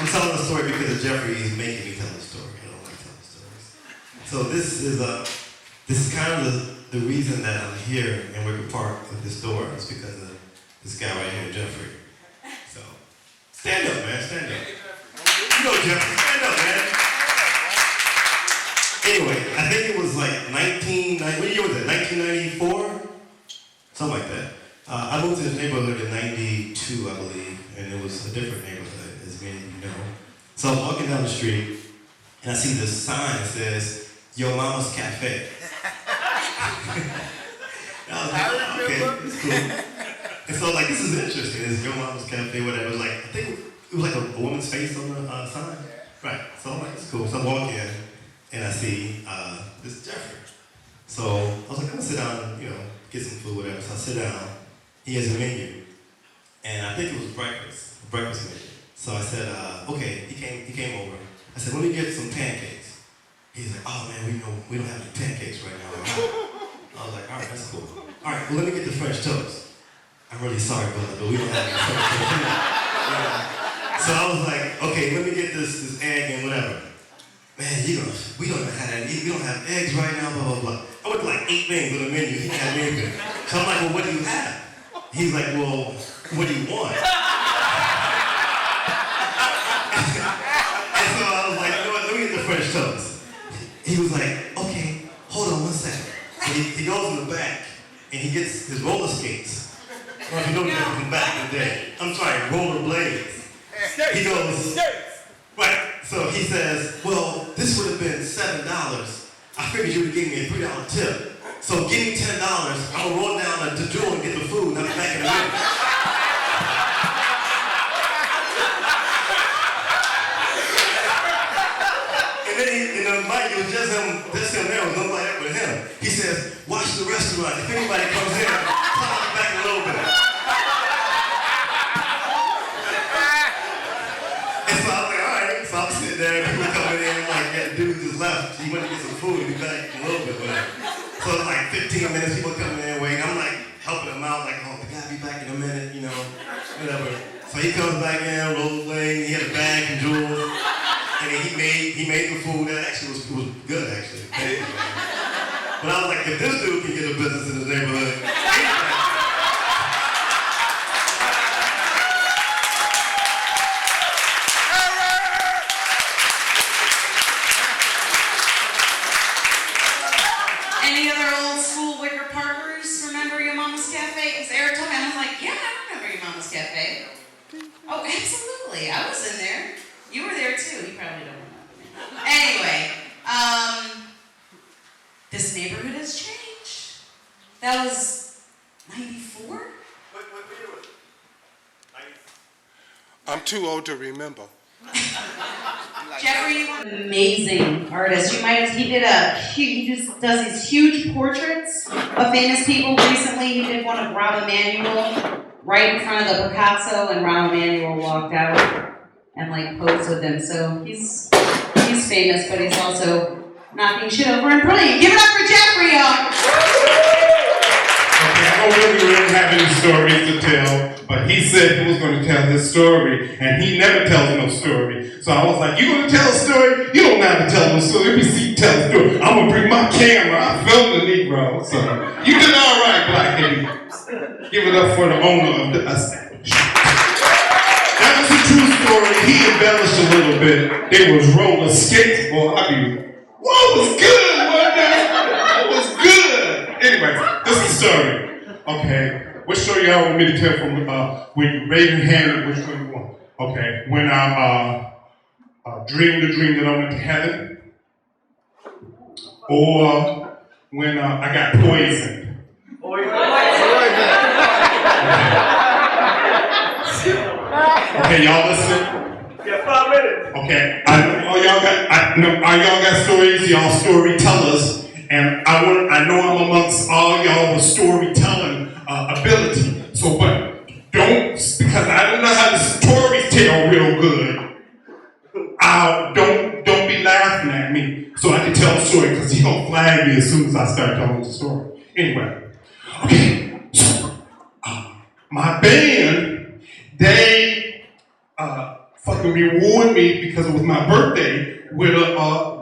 I'm telling the story because of Jeffrey. He's making me tell the story. I don't like telling stories. So this is kind of the reason that I'm here in Wicker Park at this door is because of this guy right here, Jeffrey. So stand up, man. Stand up. You know Jeffrey. Stand up, man. Anyway, I think it was like what year was it? 1994, something like that. I moved to this neighborhood in '92, I believe, and it was a different neighborhood, as many of you know. So I'm walking down the street, and I see this sign that says, Yo Mama's Cafe. And I was like, oh, okay, it's cool. And so like, this is interesting, it's Yo Mama's Cafe, whatever. It was like, I think it was like a woman's face on the sign. Right, so I'm like, it's cool. So I walk in, and I see this Jeffrey. So I was like, I'm gonna sit down and, get some food, whatever. So I sit down. He has a menu, and I think it was a breakfast menu. So I said, okay, he came over. I said, let me get some pancakes. He's like, oh man, we don't have any pancakes right now. I was like, all right, that's cool. All right, well let me get the French toast. I'm really sorry, brother, but we don't have any French toast. So I was like, okay, let me get this egg and whatever. Man, we don't even have that. We don't have eggs right now, blah, blah, blah. I went to like 8 things on the menu. He didn't have anything. So I'm like, well, what do you have? He's like, well, what do you want? And so I was like, you know what, let me get the French toast. He was like, okay, hold on one second. So he goes in the back, and he gets his roller skates. Well, if you know that from back in the day. I'm sorry, roller blades. He goes, right, so he says, well, this would have been $7. I figured you would have given me a $3 tip. So give me $10, I'm gonna roll down to Jewel and get the food, and I'll be back in a minute. And then Mike, it was just him there, was nobody there but him. He says, watch the restaurant. If anybody comes in, climb back a little bit. And so I was like, all right. So I'm sitting there, people coming in, like, that dude just left. He went to get some food, he'll be back in a little bit, whatever. So it's like 15 minutes, people coming in waiting. I'm like helping them out, like, oh, the guy be back in a minute, whatever. So he comes back in, rollerblading, he had a bag and jewels, and then he made the food that actually was good, actually. But I was like, if this dude can get a business in the neighborhood, Any other old school Wicker Parkers remember Your Mama's Cafe? Because Eric told me, I was like, yeah, I remember Your Mama's Cafe. Oh, absolutely. I was in there. You were there too. You probably don't remember. Anyway, this neighborhood has changed. That was 94? what year was it? I'm too old to remember. Jeffrey, you are an amazing artist. He just does these huge portraits of famous people. Recently, he did one of Rahm Emanuel right in front of the Picasso, and Rahm Emanuel walked out and like posed with him. So he's famous, but he's also knocking shit over and brilliant. Give it up for Jeffrey, y'all. Okay, I don't really have any stories to tell, but he said he was going to tell his story, and he never tells no story. So I was like, you going to tell a story? You don't have to tell no story. Let me see you tell a story. I'm going to bring my camera. I filmed the Negro. So you did all right, Black Haiti. Give it up for the owner of the establishment. That was a true story. He embellished a little bit. They was roller skates, boy. What was good, wasn't it? That was good. Anyway, this is the story. Okay, what story y'all want me to tell from when you raise your hand, which one you want? Okay, when I dreamed the dream that I went to heaven, or when I got poisoned. Okay, y'all listen. Yeah, 5 minutes. Okay, I know all y'all got stories, y'all storytellers, and I know I'm amongst all y'all with storytelling ability. So, but because I don't know how to story tell real good, don't be laughing at me so I can tell the story, because he gonna flag me as soon as I start telling the story. Anyway, okay, so my band, they fucking reward me because it was my birthday with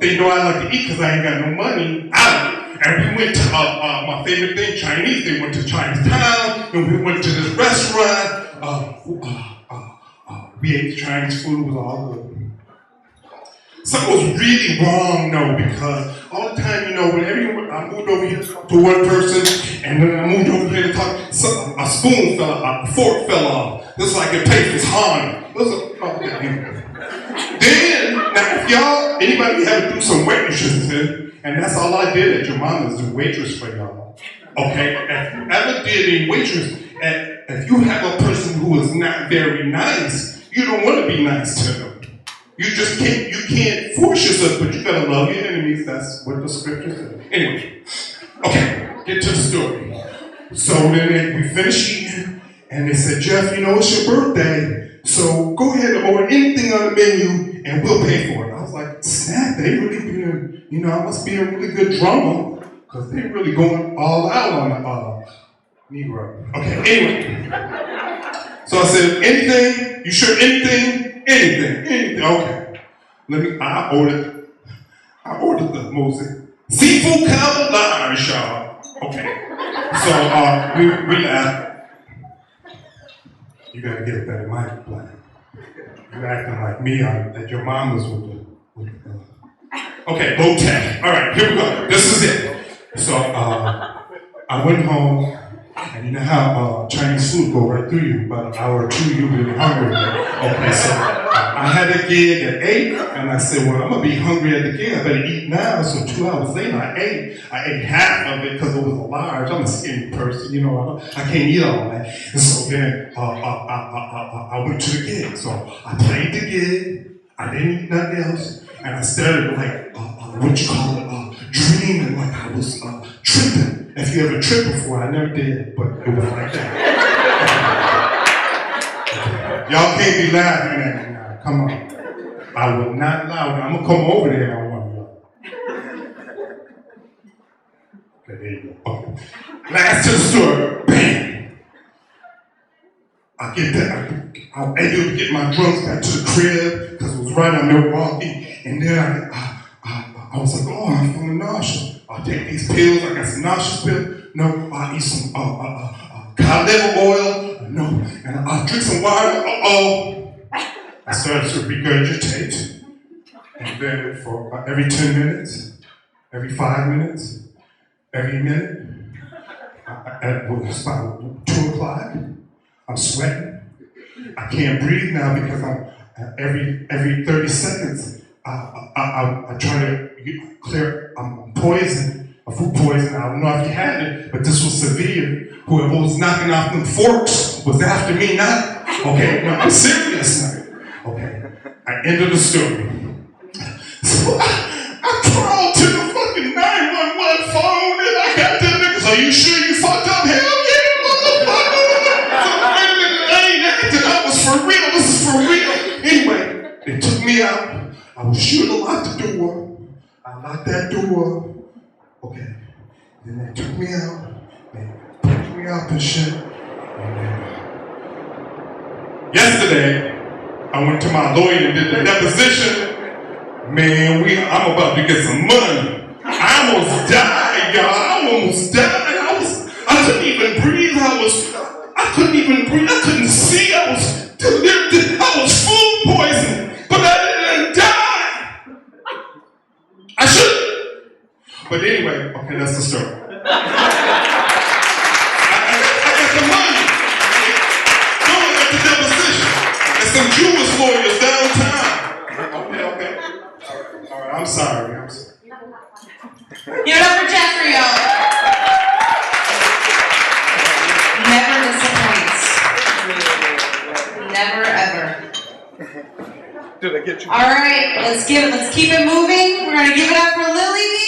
they know I like to eat because I ain't got no money out. And we went to my favorite thing, Chinese. They went to Chinatown, and we went to this restaurant. We ate Chinese food, it was all good. Something was really wrong, though, because all the time, whenever I moved over here to one person, and then I moved over here to talk, a spoon fell off, a fork fell off. This is like a place was haunted. Then, now if anybody had to do some waitresses, and that's all I did at your mama's, do waitress for y'all. Okay? If you ever did a waitress, and if you have a person who is not very nice, you don't want to be nice to them. You can't force yourself, but you gotta love your enemies. That's what the scripture says. Anyway, okay, get to the story. So then we finished eating, and they said, Jeff, it's your birthday, so go ahead and order anything on the menu, and we'll pay for it. I was like, snap, they really being, I must be a really good drummer, because they really going all out on the Negro. Okay, anyway. So I said, anything? You sure anything? Anything. Okay. I ordered the most seafood carbonara, y'all. Okay. So we laughed. You gotta get a better mic plan. You're acting like me at your mama's with the okay, low tech. All right, here we go. This is it. So I went home. And you know how Chinese food go right through you, about an hour or two, you're really hungry. Okay, so I had a gig at 8, and I said, well, I'm going to be hungry at the gig. I better eat now. So 2 hours later, I ate half of it because it was a large. I'm a skinny person, I can't eat all that. And so then I went to the gig. So I played the gig. I didn't eat nothing else. And I started dreaming like I was tripping. If you ever tripped before, I never did, but it was like that. Y'all can't be laughing at me now. Come on. I will not allow it. I'm going to come over there and I want to. Okay, there you go. Okay. Last to the story. Bam! I get that. I was able to get my drums back to the crib because it was right on Milwaukee. And then I was like, oh, I'm feeling nauseous. I'll take these pills. I got some nauseous pills. No, I'll eat some cod liver oil. No, and I'll drink some water. I started to regurgitate. And then for every 10 minutes, every 5 minutes, every minute, it's about 2 o'clock, I'm sweating. I can't breathe now because every 30 seconds, I try to clear. I'm poisoned, a food poison. I don't know if you had it, but this was severe. Whoever was knocking off them forks was after me, not. Okay, no, I'm serious now. Okay, I ended the story. So I crawled to the fucking 911 phone and I got them niggas. Are you sure you fucked up? Hell yeah, motherfucker! That was for real. This is for real. Anyway, they took me out. I was sure to lock the door. I locked that door. Okay. Then they took me out. They picked me up and shit. And then yesterday, I went to my lawyer and did the deposition. Man, I'm about to get some money. I almost died, y'all. I almost died. I couldn't even breathe. I couldn't even breathe. I couldn't see. I was food poisoned, but I didn't die. I should. But anyway, okay, that's the story. I got the money. Going at the deposition. And some Jewish lawyers downtown. Okay. All right, I'm sorry. Give it up for Jeffrey, y'all. Never disappoints. Never ever. Did I get you? All right, let's keep it moving. We're gonna give it up for Lily.